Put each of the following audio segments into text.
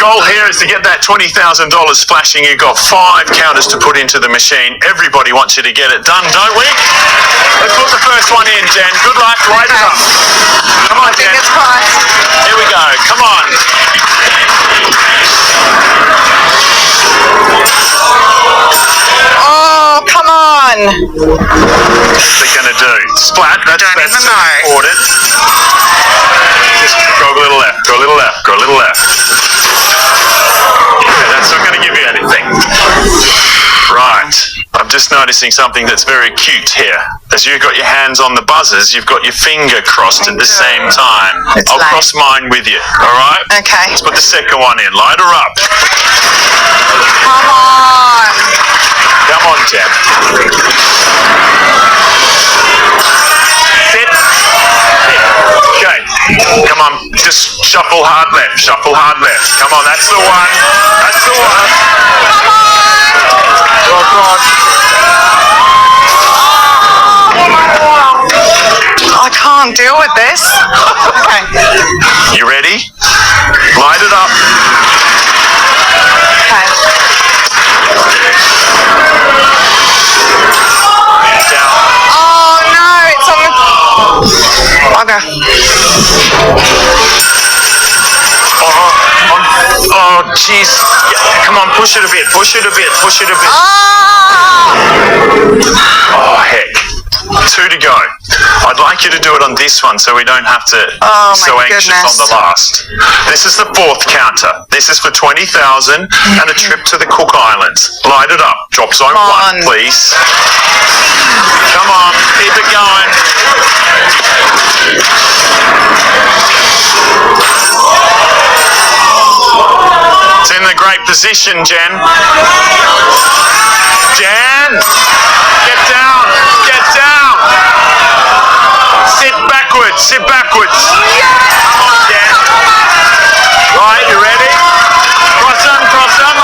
goal here is to get that $20,000 flashing. You've got 5 counters to put into the machine. Everybody wants you to get it done, don't we? Let's put the first one in, Jen. Good luck. Light it up. Come on, Jen. Fingers crossed. Here we go. Come on. Oh, come on. What's it going to do? Splat. That's important. Just go a little left. Go a little left. Go a little left. Yeah, that's not going to give you anything. Right. I'm just noticing something that's very cute here. As you've got your hands on the buzzers, you've got your finger crossed at the same time. I'll cross mine with you, all right? Okay. Let's put the second one in. Light her up. Come on. Come on, Jen. Sit. Okay. Come on. Just shuffle hard left. Shuffle hard left. Come on. That's the one. That's the one. Come on. Oh, God. I can't deal with this. Okay. You ready? Light it up. Okay. Down. Oh no, it's on the... Okay. Oh, jeez. Yeah, come on, push it a bit. Push it a bit. Push it a bit. Oh, heck. 2 to go. I'd like you to do it on this one so we don't have to be so anxious on the last. This is the 4th counter. This is for $20,000 and a trip to the Cook Islands. Light it up. Drop zone 1, please. Come on, keep it going. It's in the great position, Jen. Jen! Get down! Get down! Sit backwards! Sit backwards! Come on, Jen. Right, you ready? Cross them, cross them.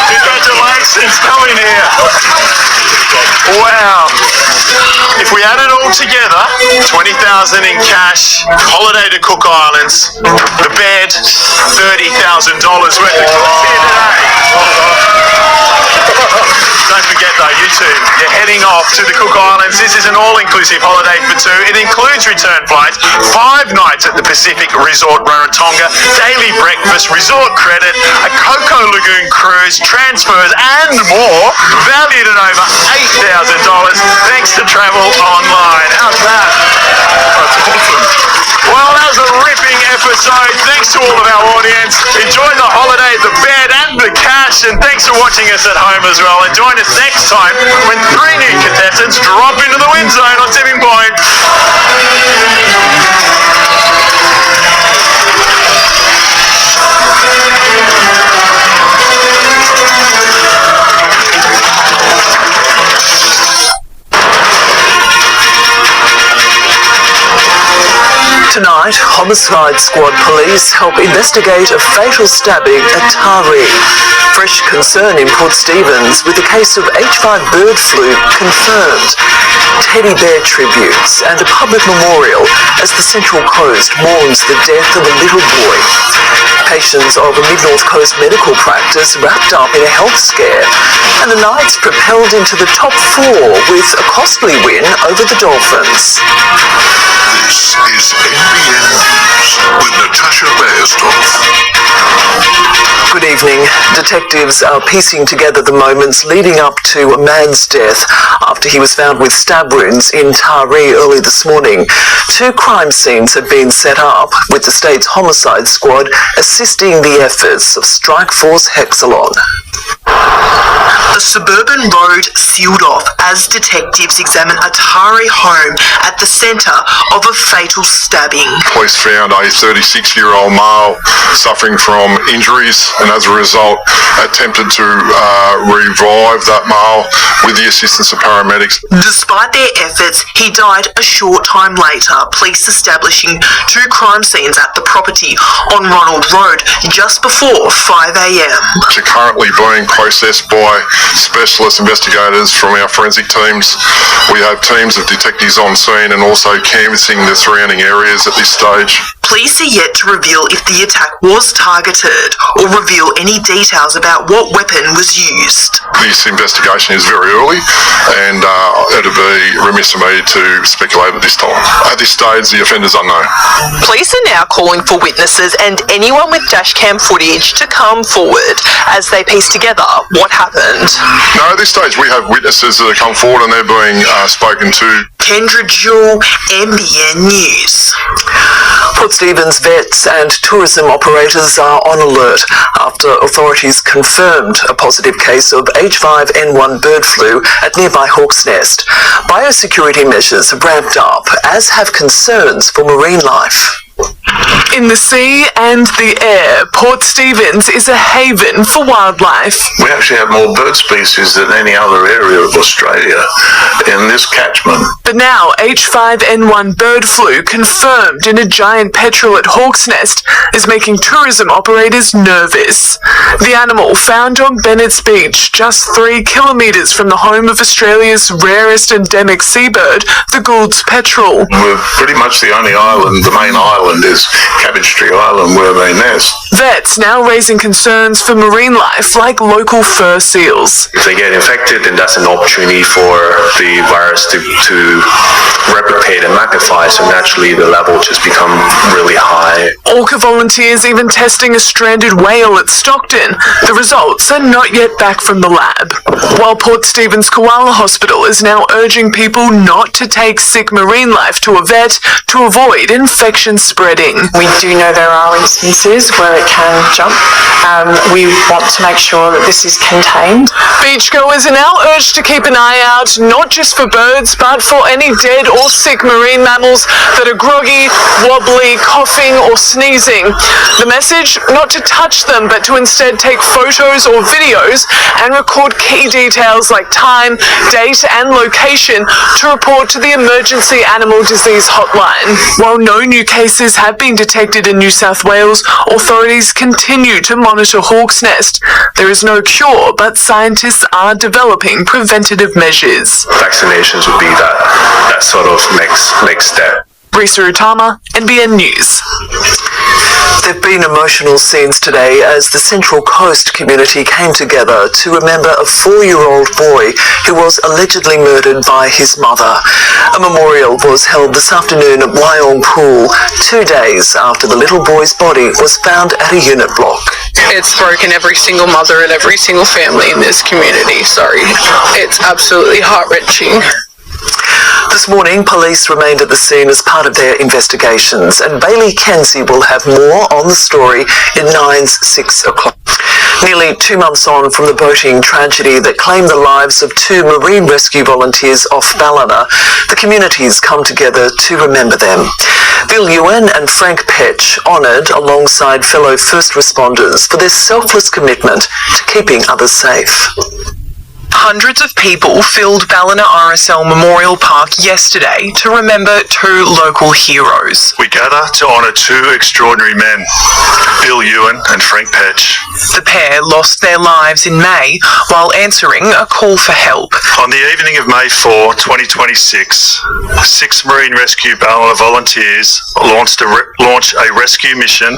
Congratulations, coming here. Wow. If we add it all together, $20,000 in cash, holiday to Cook Islands, the bed, $30,000 worth of goods here today. Don't forget though, you two, you're heading off to the Cook Islands. This is an all-inclusive holiday for 2. It includes return flights, 5 nights at the Pacific Resort Rarotonga, daily breakfast, resort credit, a Coco Lagoon cruise, transfers and more, valued at over $8,000 thanks to Travel Online. How's that? That's awesome. Well, that was a ripping episode. Thanks to all of our audience. Enjoy the holiday, the bed and the cash, and thanks for watching us at home as well. And join us next time when 3 new contestants drop into the win zone on Tipping Point. Tonight, Homicide Squad police help investigate a fatal stabbing at Taree. Fresh concern in Port Stephens with a case of H5 bird flu confirmed. Teddy bear tributes and a public memorial as the Central Coast mourns the death of a little boy. Patients of a Mid-North Coast medical practice wrapped up in a health scare, and the Knights propelled into the top 4 with a costly win over the Dolphins. This is NBN News with Natasha Beyersdorf. Good evening. Detectives are piecing together the moments leading up to a man's death after he was found with stab wounds in Taree early this morning. 2 crime scenes have been set up, with the state's homicide squad assisting the efforts of Strike Force Hexalon. A suburban road sealed off as detectives examine a Tari home at the centre of a fatal stabbing. Police found a 36-year-old male suffering from injuries and as a result attempted to revive that male with the assistance of paramedics. Despite their efforts, he died a short time later, police establishing 2 crime scenes at the property on Ronald Road just before 5 a.m. They're currently being processed by specialist investigators from our forensic teams. We have teams of detectives on scene and also canvassing the surrounding areas at this stage. Police are yet to reveal if the attack was targeted or reveal any details about what weapon was used. This investigation is very early and it would be remiss of me to speculate at this time. At this stage, the offender's unknown. Police are now calling for witnesses and anyone with dashcam footage to come forward as they piece together what happened. No, at this stage we have witnesses that have come forward and they're being spoken to. Kendra Jewell, NBN News. Port Stephens vets and tourism operators are on alert after authorities confirmed a positive case of H5N1 bird flu at nearby Hawk's Nest. Biosecurity measures have ramped up, as have concerns for marine life. In the sea and the air, Port Stephens is a haven for wildlife. We actually have more bird species than any other area of Australia in this catchment. But now H5N1 bird flu confirmed in a giant petrel at Hawk's Nest is making tourism operators nervous. The animal found on Bennett's Beach, just 3 kilometres from the home of Australia's rarest endemic seabird, the Gould's petrel. We're pretty much the only island, the main island is Cabbage Tree Island where they nest. Vets now raising concerns for marine life like local fur seals. If they get infected, then that's an opportunity for the virus to replicate and magnify, so naturally the level just become really high. Orca volunteers even testing a stranded whale at Stockton. The results are not yet back from the lab. While Port Stephens Koala Hospital is now urging people not to take sick marine life to a vet to avoid infection spreading. We do know there are instances where it can jump. We want to make sure that this is contained. Beachgoers are now urged to keep an eye out, not just for birds, but for any dead or sick marine mammals that are groggy, wobbly, coughing or sneezing. The message, not to touch them, but to instead take photos or videos and record key details like time, date and location to report to the Emergency Animal Disease Hotline. While no new cases have been detected in New South Wales, authorities continue to monitor Hawk's Nest. There is no cure, but scientists are developing preventative measures. Vaccinations would be that sort of next step. Risa Utama, NBN News. There have been emotional scenes today as the Central Coast community came together to remember a 4-year-old boy who was allegedly murdered by his mother. A memorial was held this afternoon at Wyong Pool, 2 days after the little boy's body was found at a unit block. It's broken every single mother and every single family in this community, sorry. It's absolutely heart-wrenching. This morning, police remained at the scene as part of their investigations, and Bailey Kenzie will have more on the story in Nine's 6 o'clock. Nearly 2 months on from the boating tragedy that claimed the lives of 2 marine rescue volunteers off Ballina, the communities come together to remember them. Bill Ewan and Frank Petch honoured alongside fellow first responders for their selfless commitment to keeping others safe. Hundreds of people filled Ballina RSL Memorial Park yesterday to remember 2 local heroes. We gather to honour 2 extraordinary men, Bill Ewan and Frank Petch. The pair lost their lives in May while answering a call for help. On the evening of May 4, 2026, 6 Marine Rescue Ballina volunteers launched a rescue mission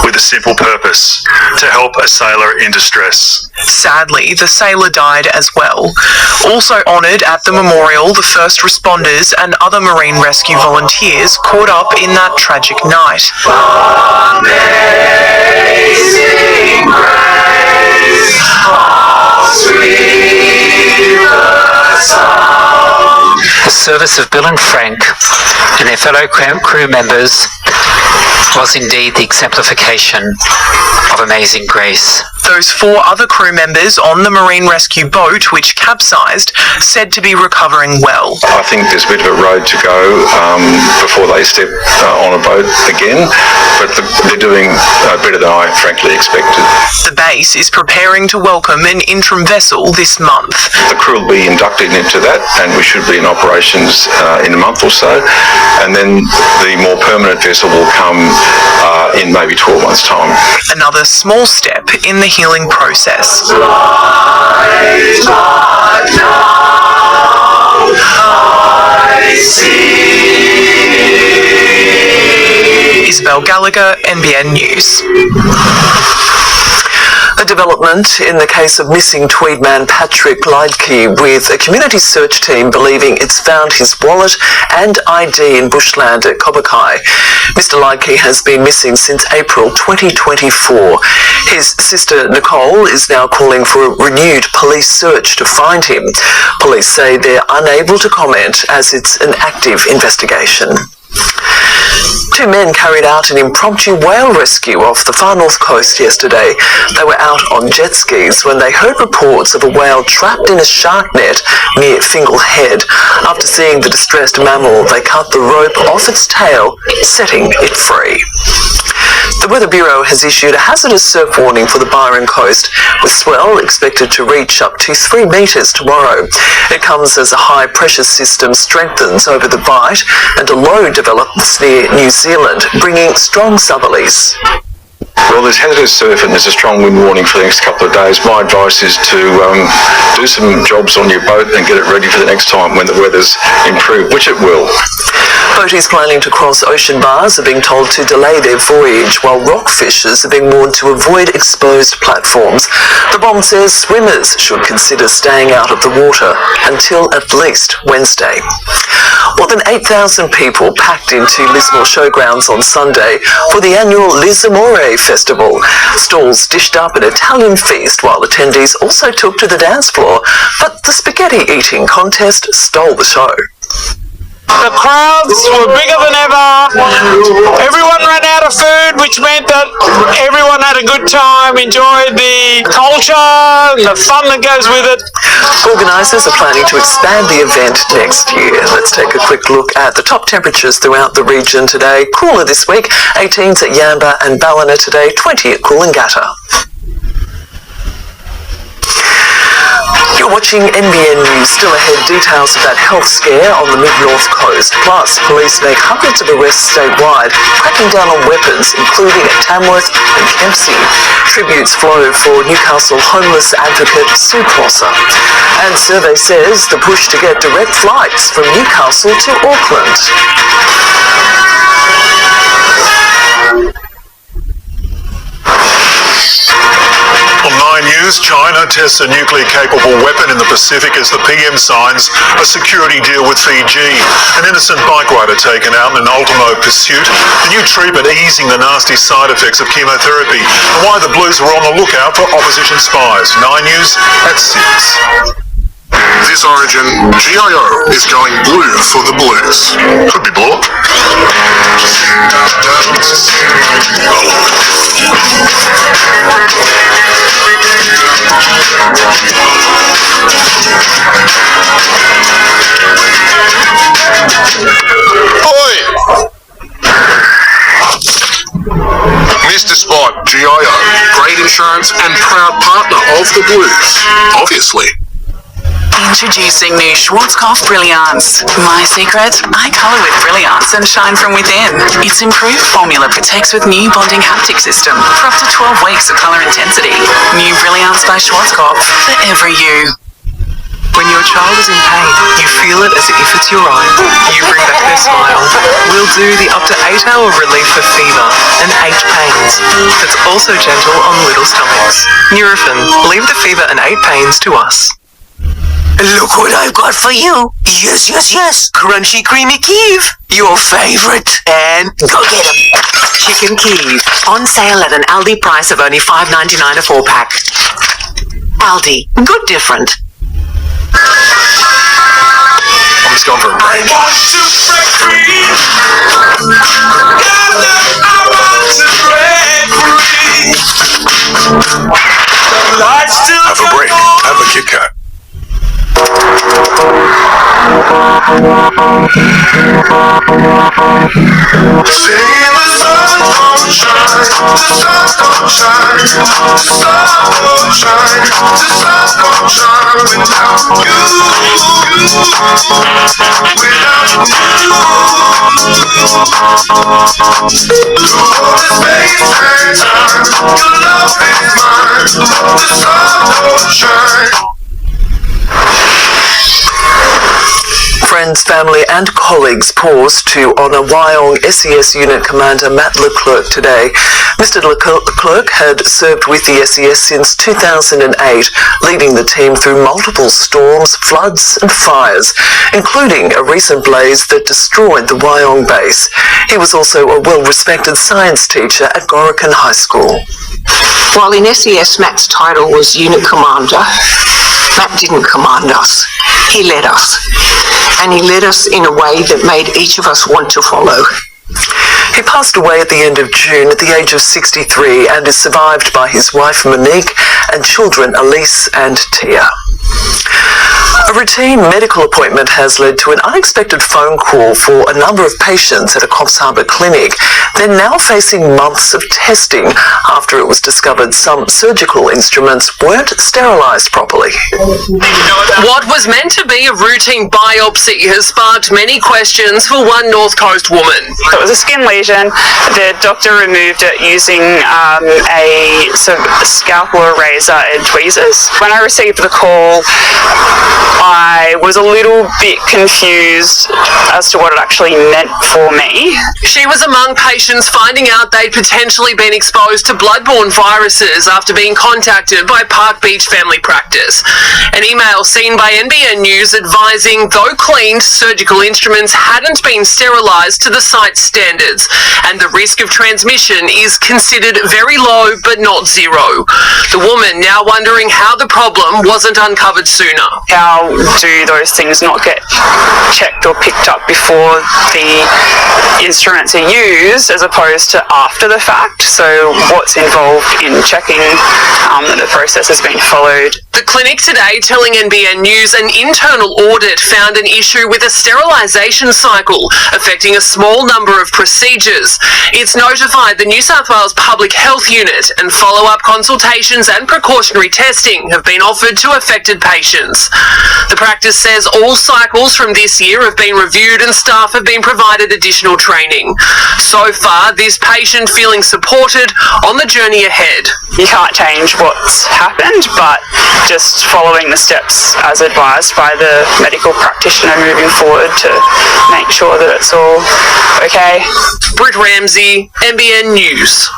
with a simple purpose: to help a sailor in distress. Sadly, the sailor died as well. Also honoured at the memorial, the first responders and other marine rescue volunteers caught up in that tragic night. Amazing grace, how sweet the sound. The service of Bill and Frank and their fellow crew members was indeed the exemplification of amazing grace. Those 4 other crew members on the marine rescue boat, which capsized, said to be recovering well. I think there's a bit of a road to go before they step on a boat again, but they're doing better than I frankly expected. The base is preparing to welcome an interim vessel this month. The crew will be inducted into that, and we should be in operations in a month or so, and then the more permanent vessel will come in maybe 12 months' time. Another small step in the healing process. Isabel Gallagher, NBN News. A development in the case of missing Tweed man Patrick Leidke, with a community search team believing it's found his wallet and ID in bushland at Cobbacai. Mr Leidke has been missing since April 2024. His sister Nicole is now calling for a renewed police search to find him. Police say they're unable to comment as it's an active investigation. 2 men carried out an impromptu whale rescue off the far north coast yesterday. They were out on jet skis when they heard reports of a whale trapped in a shark net near Fingal Head. After seeing the distressed mammal, they cut the rope off its tail, setting it free. The Weather Bureau has issued a hazardous surf warning for the Byron coast, with swell expected to reach up to 3 metres tomorrow. It comes as a high-pressure system strengthens over the Bight and a low develops near New Zealand, bringing strong southerlies. Well, there's hazardous surf and there's a strong wind warning for the next couple of days. My advice is to do some jobs on your boat and get it ready for the next time when the weather's improved, which it will. Boaties planning to cross ocean bars are being told to delay their voyage, while rock fishers are being warned to avoid exposed platforms. The BOM says swimmers should consider staying out of the water until at least Wednesday. More than 8,000 people packed into Lismore Showgrounds on Sunday for the annual Lismore Festival. Stalls dished up an Italian feast while attendees also took to the dance floor, but the spaghetti eating contest stole the show. The crowds were bigger than ever. Everyone ran out of food, which meant that everyone had a good time, enjoyed the culture and the fun that goes with it. Organisers are planning to expand the event next year. Let's take a quick look at the top temperatures throughout the region today. Cooler this week, 18s at Yamba and Ballina today, 20 at Coolangatta. You're watching NBN News. Still ahead, details of that health scare on the mid-north coast. Plus, police make hundreds of arrests statewide, cracking down on weapons, including at Tamworth and Kempsey. Tributes flow for Newcastle homeless advocate Sue Prosser. And survey says the push to get direct flights from Newcastle to Auckland. On 9 News, China tests a nuclear-capable weapon in the Pacific as the PM signs a security deal with Fiji. An innocent bike rider taken out in an Ultimo pursuit. The new treatment easing the nasty side effects of chemotherapy. And why the Blues are on the lookout for opposition spies. 9 News at 6. This Origin, GIO is going blue for the Blues. Could be blue. Oi! Mr. Spot, GIO, great insurance and proud partner of the Blues, obviously. Introducing new Schwarzkopf Brilliance. My secret? I colour with Brilliance and shine from within. Its improved formula protects with new bonding haptic system for up to 12 weeks of colour intensity. New Brilliance by Schwarzkopf for every you. When your child is in pain, you feel it as if it's your own. You bring back their smile. We'll do the up to 8-hour relief for fever and 8 pains. That's also gentle on little stomachs. Nurofen, leave the fever and 8 pains to us. Look what I've got for you. Yes, yes, yes. Crunchy Creamy Kiev. Your favourite. And go get 'em. Chicken Kiev. On sale at an Aldi price of only $5.99 a 4-pack. Aldi. Good different. I'm just going for a break. I want to break free. won't shine. The sun won't shine. The sun won't shine without you. Without you. The whole space and time. Your love is mine. The sun won't shine. Friends, family and colleagues paused to honour Wyong SES Unit Commander Matt Leclerc today. Mr Leclerc had served with the SES since 2008, leading the team through multiple storms, floods and fires, including a recent blaze that destroyed the Wyong base. He was also a well-respected science teacher at Gorokan High School. While in SES Matt's title was Unit Commander, Matt didn't command us. He led us. And he led us in a way that made each of us want to follow. He passed away at the end of June at the age of 63 and is survived by his wife Monique and children Elise and Tia. A routine medical appointment has led to an unexpected phone call for a number of patients at a Coffs Harbour clinic. They're now facing months of testing after it was discovered some surgical instruments weren't sterilised properly. What was meant to be a routine biopsy has sparked many questions for one North Coast woman. It was a skin lesion. The doctor removed it using a sort of scalpel or razor and tweezers. When I received the call, I was a little bit confused as to what it actually meant for me. She was among patients finding out they'd potentially been exposed to bloodborne viruses after being contacted by Park Beach Family Practice. An email seen by NBN News advising, though cleaned, surgical instruments hadn't been sterilised to the site's standards, and the risk of transmission is considered very low but not zero. The woman now wondering how the problem wasn't uncovered sooner. How do those things not get checked or picked up before the instruments are used as opposed to after the fact? So what's involved in checking that the process has been followed? The clinic today telling NBN News an internal audit found an issue with a sterilisation cycle affecting a small number of procedures. It's notified the New South Wales Public Health Unit and follow-up consultations and precautionary testing have been offered to affected patients. The practice says all cycles from this year have been reviewed and staff have been provided additional training. So far, this patient feeling supported on the journey ahead. You can't change what's happened, but just following the steps as advised by the medical practitioner moving forward to make sure that it's all okay. Britt Ramsey, NBN News.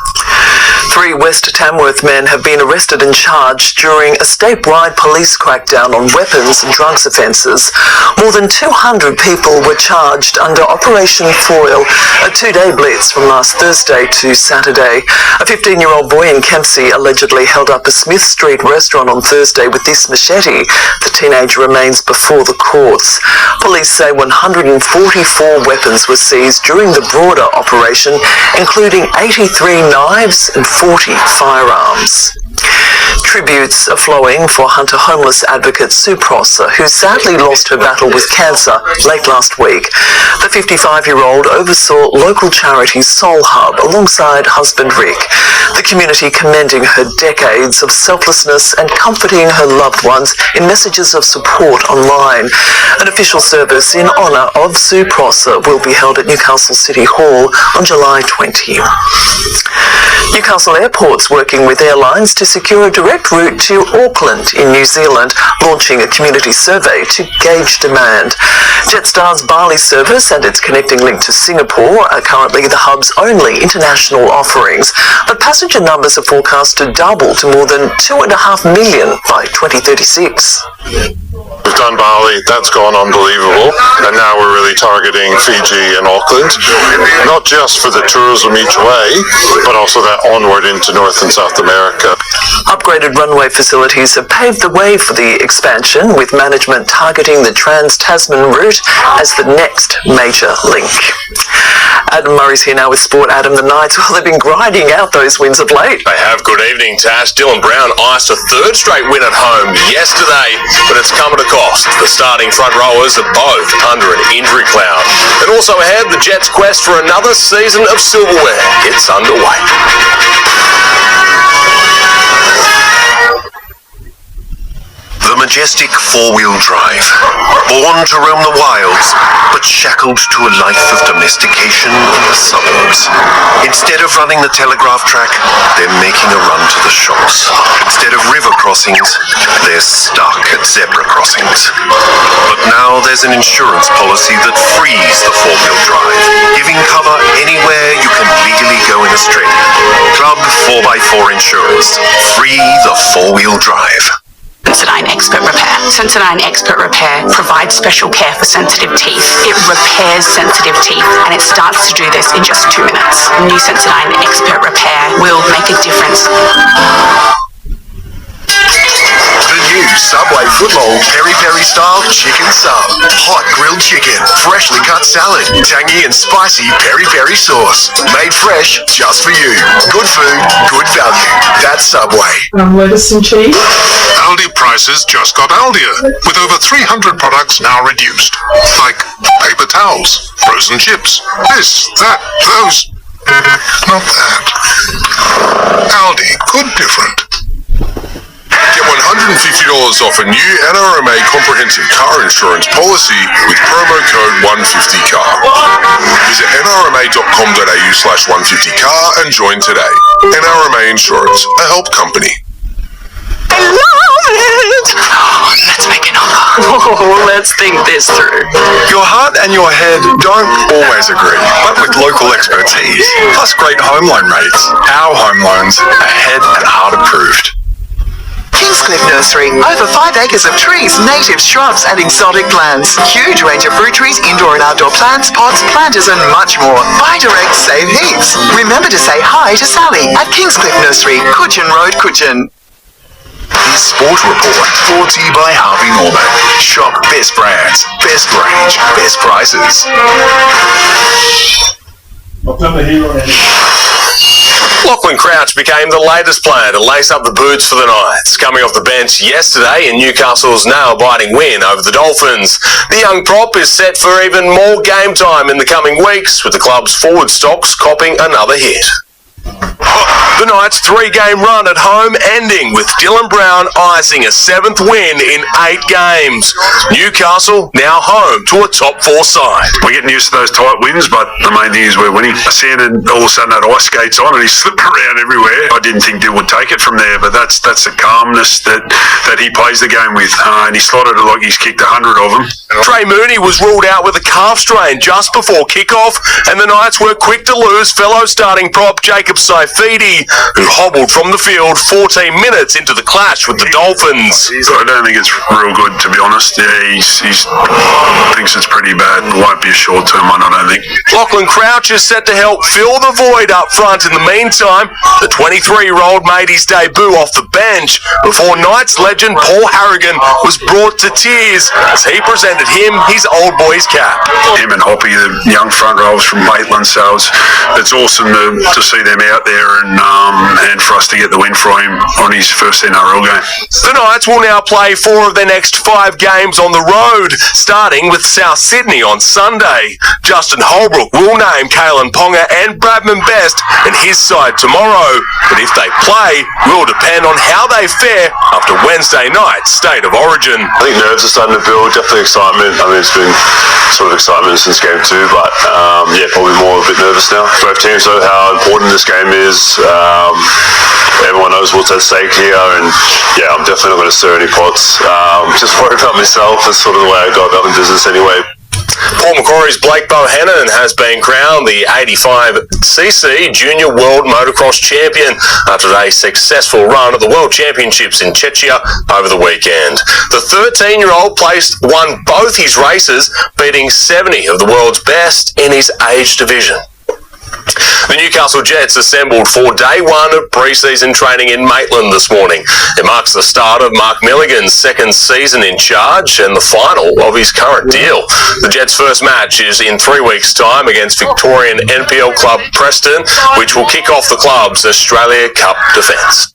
3 West Tamworth men have been arrested and charged during a statewide police crackdown on weapons and drugs offences. More than 200 people were charged under Operation Foil, a 2-day blitz from last Thursday to Saturday. A 15-year-old boy in Kempsey allegedly held up a Smith Street restaurant on Thursday with this machete. The teenager remains before the courts. Police say 144 weapons were seized during the broader operation, including 83 knives and 40 firearms. Tributes are flowing for Hunter homeless advocate Sue Prosser, who sadly lost her battle with cancer late last week. The 55-year-old oversaw local charity Soul Hub alongside husband Rick. The community commending her decades of selflessness and comforting her loved ones in messages of support online. An official service in honour of Sue Prosser will be held at Newcastle City Hall on July 20. Newcastle Airport's working with airlines to secure a direct route to Auckland in New Zealand, launching a community survey to gauge demand. Jetstar's Bali service and its connecting link to Singapore are currently the hub's only international offerings, but passenger numbers are forecast to double to more than 2.5 million by 2036. We've done Bali, that's gone unbelievable, and now we're really targeting Fiji and Auckland, not just for the tourism each way, but also that onward into North and South America. Upgraded runway facilities have paved the way for the expansion, with management targeting the Trans-Tasman route as the next major link. Adam Murray's here now with Sport. Adam, the Knights, well, they've been grinding out those wins of late. They have. Good evening, Tash. Dylan Brown iced a 3rd straight win at home yesterday, but it's come at a cost. The starting front rowers are both under an injury cloud. And also ahead, the Jets' quest for another season of silverware. It's underway. majestic four-wheel drive. Born to roam the wilds, but shackled to a life of domestication in the suburbs. Instead of running the telegraph track, they're making a run to the shops. Instead of river crossings, they're stuck at zebra crossings. But now there's an insurance policy that frees the four-wheel drive, giving cover anywhere you can legally go in Australia. Club 4x4 Insurance. Free the four-wheel drive. Sensodyne Expert Repair. Sensodyne Expert Repair provides special care for sensitive teeth. It repairs sensitive teeth, and it starts to do this in just 2 minutes. New Sensodyne Expert Repair will make a difference. The new Subway footlong peri-peri style chicken sub. Hot grilled chicken, freshly cut salad, tangy and spicy peri-peri sauce. Made fresh just for you. Good food, good value. That's Subway. Lettuce and cheese. Aldi prices just got Aldier, with over 300 products now reduced. Like paper towels, frozen chips, this, that, those. Not that. Aldi, good different. Get $150 off a new NRMA comprehensive car insurance policy with promo code 150CAR. Visit nrma.com.au/150CAR and join today. NRMA Insurance, a help company. I love it! Let's make an offer. Oh, let's think this through. Your heart and your head don't always agree, but with local expertise, plus great home loan rates, our home loans are head and heart approved. Kingscliff Nursery. Over 5 acres of trees, native shrubs and exotic plants. Huge range of fruit trees, indoor and outdoor plants, pots, planters and much more. Buy direct, save heaps. Remember to say hi to Sally at Kingscliff Nursery, Coogin Road, Coogin. The Sport Report, brought to you by Harvey Norman. Shop best brands, best range, best prices. Lachlan Crouch became the latest player to lace up the boots for the Knights, coming off the bench yesterday in Newcastle's nail-biting win over the Dolphins. The young prop is set for even more game time in the coming weeks, with the club's forward stocks copping another hit. The Knights' 3-game run at home ending with Dylan Brown icing a 7th win in 8 games. Newcastle now home to a top 4 side. We're getting used to those tight wins, but the main thing is we're winning. Sandon, all of a sudden that ice skates on and he's slipping around everywhere. I didn't think Dylan would take it from there, but that's the calmness that he plays the game with, and he slotted it like he's kicked 100 of them. Trey Mooney was ruled out with a calf strain just before kickoff, and the Knights were quick to lose fellow starting prop Jacob Saifidi, who hobbled from the field 14 minutes into the clash with the Dolphins. I don't think it's real good, to be honest. Yeah, he thinks it's pretty bad. It won't be a short-term one, I don't think. Lachlan Crouch is set to help fill the void up front. In the meantime, the 23-year-old made his debut off the bench before Knights legend Paul Harrigan was brought to tears as he presented him his old boys cap. Him and Hoppy, the young front rowers from Maitland, so it's awesome to see them out there and for us to get the win for him on his first NRL game. The Knights will now play 4 of their next 5 games on the road, starting with South Sydney on Sunday. Justin Holbrook will name Kalen Ponga and Bradman Best and his side tomorrow, but if they play will depend on how they fare after Wednesday night's State of Origin. I think nerves are starting to build, definitely excitement. I mean, it's been sort of excitement since game 2, but yeah, probably more a bit nervous now. Both teams know how important this game is. Everyone knows what's at stake here, and yeah, I'm definitely not going to stir any pots. Just worried about myself. That's sort of the way I go about in business anyway. Paul Macquarie's Blake Bohannon has been crowned the 85cc Junior World Motocross Champion after a successful run at the World Championships in Czechia over the weekend. The 13-year-old won both his races, beating 70 of the world's best in his age division. The Newcastle Jets assembled for day 1 of pre-season training in Maitland this morning. It marks the start of Mark Milligan's 2nd season in charge and the final of his current deal. The Jets' first match is in 3 weeks' time against Victorian NPL club Preston, which will kick off the club's Australia Cup defence.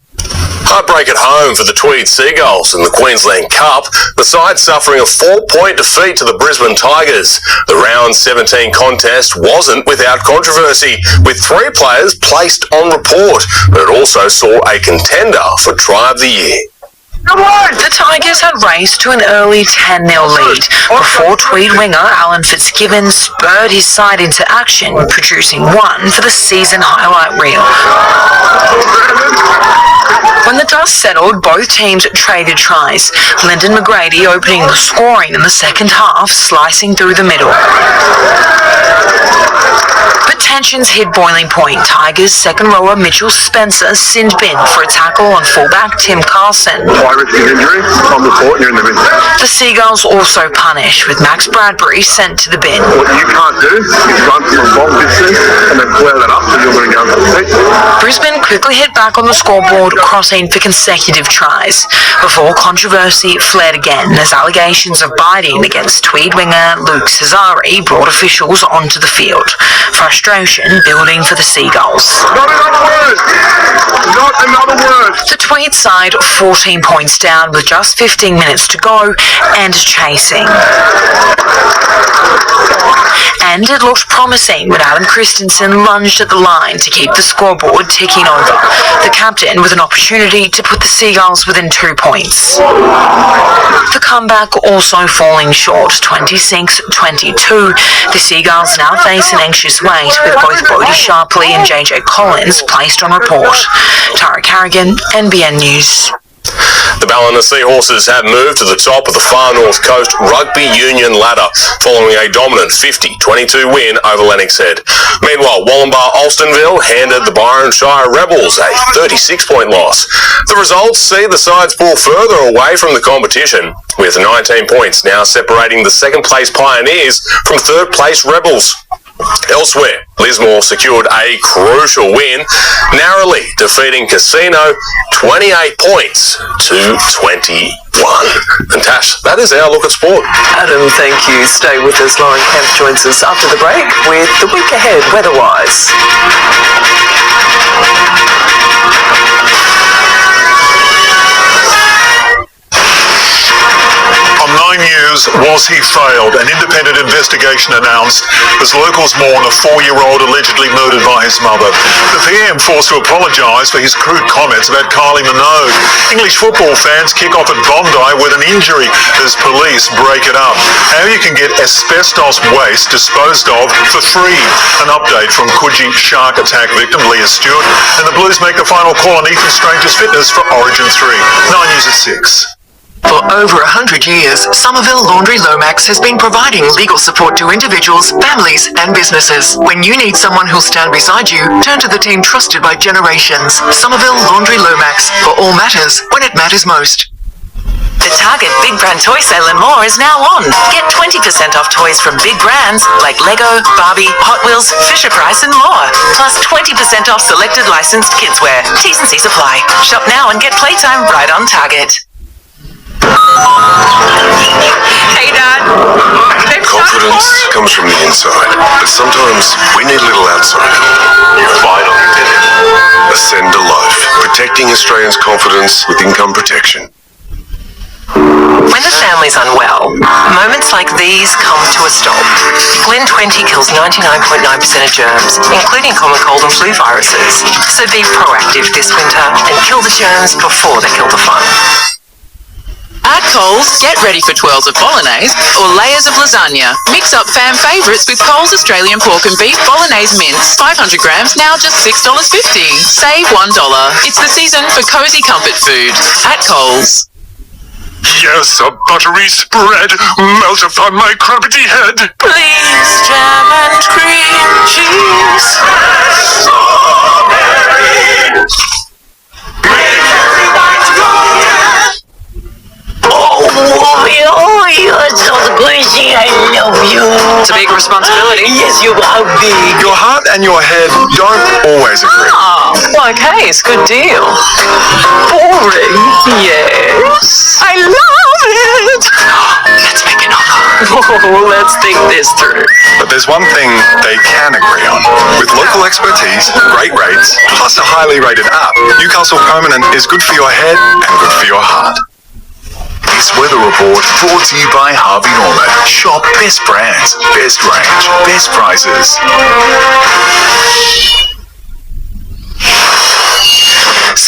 Heartbreak at home for the Tweed Seagulls in the Queensland Cup, the side suffering a 4-point defeat to the Brisbane Tigers. The round 17 contest wasn't without controversy, with 3 players placed on report, but it also saw a contender for Try of the Year. The Tigers had raced to an early 10-0 lead before Tweed winger Alan Fitzgibbon spurred his side into action, producing one for the season highlight reel. When the dust settled, both teams traded tries, Lyndon McGrady opening the scoring in the second half, slicing through the middle. But tensions hit boiling point. Tigers second rower Mitchell Spencer sinned bin for a tackle on fullback Tim Carlson. High-risk injury on the court, you're in the bin. The Seagulls also punished, with Max Bradbury sent to the bin. What you can't do is run from a long distance and then flare that up so you're going to go for the seat. Brisbane quickly hit back on the scoreboard, crossing for consecutive tries, before controversy flared again as allegations of biting against Tweed winger Luke Cesare brought officials onto the field. Frustration building for the Seagulls. Not another word! Not another word! The Tweed side 14 points down with just 15 minutes to go and chasing. And it looked promising when Adam Christensen lunged at the line to keep the scoreboard ticking over, the captain with an opportunity to put the Seagulls within 2 points. The comeback also falling short, 26-22. The Seagulls now face an anxious wait, with both Bodie Sharpley and JJ Collins placed on report. Tara Carrigan, NBN News. The Ballina Seahorses have moved to the top of the Far North Coast Rugby Union ladder following a dominant 50-22 win over Lennox Head. Meanwhile, Wallumbah Alstonville handed the Byron Shire Rebels a 36-point loss. The results see the sides pull further away from the competition, with 19 points now separating the second-place Pioneers from third-place Rebels. Elsewhere, Lismore secured a crucial win, narrowly defeating Casino 28 points to 21. And Tash, that is our look at sport. Adam, thank you. Stay with us. Lauren Kempe joins us after the break with the week ahead weather-wise. On 9 News, was he failed? An independent investigation announced as locals mourn a 4-year-old allegedly murdered by his mother. The PM forced to apologise for his crude comments about Kylie Minogue. English football fans kick off at Bondi with an injury as police break it up. How you can get asbestos waste disposed of for free. An update from Coogee shark attack victim Leah Stewart. And the Blues make the final call on Ethan Stranger's fitness for Origin 3. 9 News at 6. For over 100 years, Somerville Laundry Lomax has been providing legal support to individuals, families and businesses. When you need someone who'll stand beside you, turn to the team trusted by generations. Somerville Laundry Lomax, for all matters when it matters most. The Target Big Brand Toy Sale and more is now on. Get 20% off toys from big brands like Lego, Barbie, Hot Wheels, Fisher-Price and more. Plus 20% off selected licensed kidswear. T's and C's apply. Shop now and get playtime right on Target. Hey, Dad. Confidence comes from the inside, but sometimes we need a little outside. You finally did it. Ascend to Life, protecting Australians' confidence with income protection. When the family's unwell, moments like these come to a stop. Glen 20 kills 99.9% of germs, including common cold and flu viruses. So be proactive this winter and kill the germs before they kill the fun. At Coles, get ready for twirls of bolognese or layers of lasagna. Mix up fan favourites with Coles Australian pork and beef bolognese mince. 500 grams, now just $6.50. Save $1. It's the season for cosy comfort food. At Coles. Yes, a buttery spread. Melt upon my crumpety head. Please, jam and cream cheese. Oh, you're so squishy. I love you. It's a big responsibility. Yes, you are big. Your heart and your head don't always agree. Well, okay, it's a good deal. Boring. Yes. I love it. Let's make an offer. Oh, let's think this through. But there's one thing they can agree on. With local expertise, great rates, plus a highly rated app, Newcastle Permanent is good for your head and good for your heart. This weather report brought to you by Harvey Norman. Shop best brands, best range, best prices.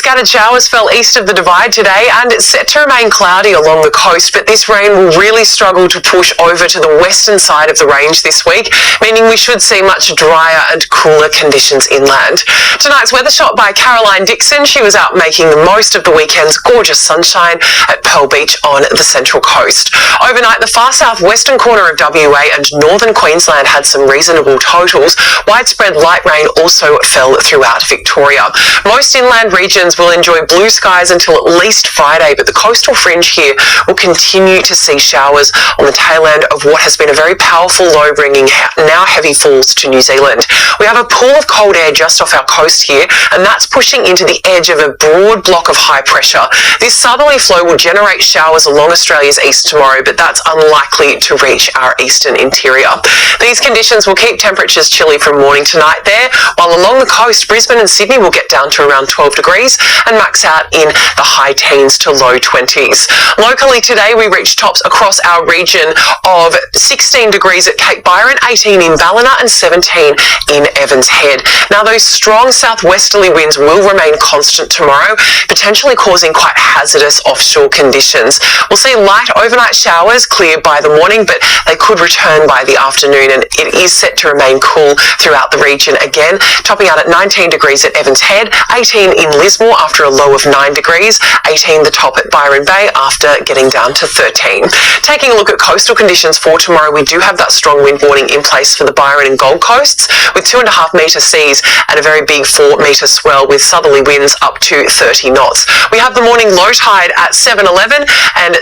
Scattered showers fell east of the Divide today, and it's set to remain cloudy along the coast, but this rain will really struggle to push over to the western side of the range this week, meaning we should see much drier and cooler conditions inland. Tonight's weather shot by Caroline Dixon. She was out making the most of the weekend's gorgeous sunshine at Pearl Beach on the Central Coast. Overnight, the far southwestern corner of WA and northern Queensland had some reasonable totals. Widespread light rain also fell throughout Victoria. Most inland regions will enjoy blue skies until at least Friday, but the coastal fringe here will continue to see showers on the tail end of what has been a very powerful low bringing now heavy falls to New Zealand. We have a pool of cold air just off our coast here, and that's pushing into the edge of a broad block of high pressure. This southerly flow will generate showers along Australia's east tomorrow, but that's unlikely to reach our eastern interior. These conditions will keep temperatures chilly from morning to night there, while along the coast, Brisbane and Sydney will get down to around 12 degrees and max out in the high teens to low 20s. Locally today, we reached tops across our region of 16 degrees at Cape Byron, 18 in Ballina and 17 in Evans Head. Now, those strong southwesterly winds will remain constant tomorrow, potentially causing quite hazardous offshore conditions. We'll see light overnight showers clear by the morning, but they could return by the afternoon, and it is set to remain cool throughout the region again, topping out at 19 degrees at Evans Head, 18 in Lismore after a low of 9 degrees, 18 the top at Byron Bay after getting down to 13. Taking a look at coastal conditions for tomorrow, we do have that strong wind warning in place for the Byron and Gold Coasts, with 2.5 metre seas and a very big 4 metre swell with southerly winds up to 30 knots. We have the morning low tide at 7:11 and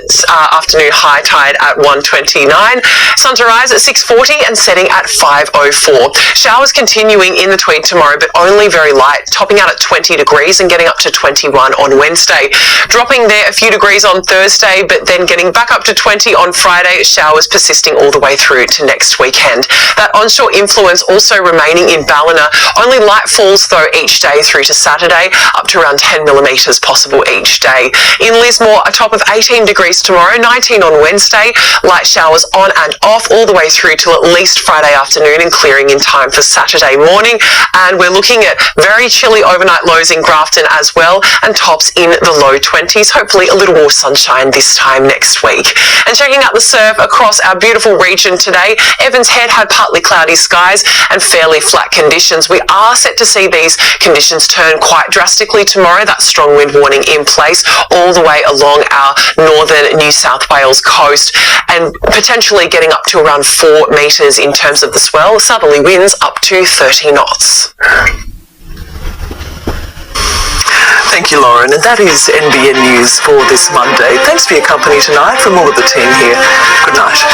afternoon high tide at 1:29. Sun to rise at 6:40 and setting at 5:04. Showers continuing in the Tweed tomorrow, but only very light, topping out at 20 degrees and getting up to 21 on Wednesday. Dropping there a few degrees on Thursday, but then getting back up to 20 on Friday, showers persisting all the way through to next weekend. That onshore influence also remaining in Ballina, only light falls though each day through to Saturday, up to around 10 millimetres possible each day. In Lismore, a top of 18 degrees tomorrow, 19 on Wednesday, light showers on and off all the way through till at least Friday afternoon and clearing in time for Saturday morning. And we're looking at very chilly overnight lows in Grafton as well, and tops in the low 20s, hopefully a little more sunshine this time next week. And checking out the surf across our beautiful region today, Evans Head had partly cloudy skies and fairly flat conditions. We are set to see these conditions turn quite drastically tomorrow, that strong wind warning in place all the way along our northern New South Wales coast, and potentially getting up to around 4 metres in terms of the swell, southerly winds up to 30 knots. Thank you, Lauren. And that is NBN News for this Monday. Thanks for your company tonight from all of the team here. Good night.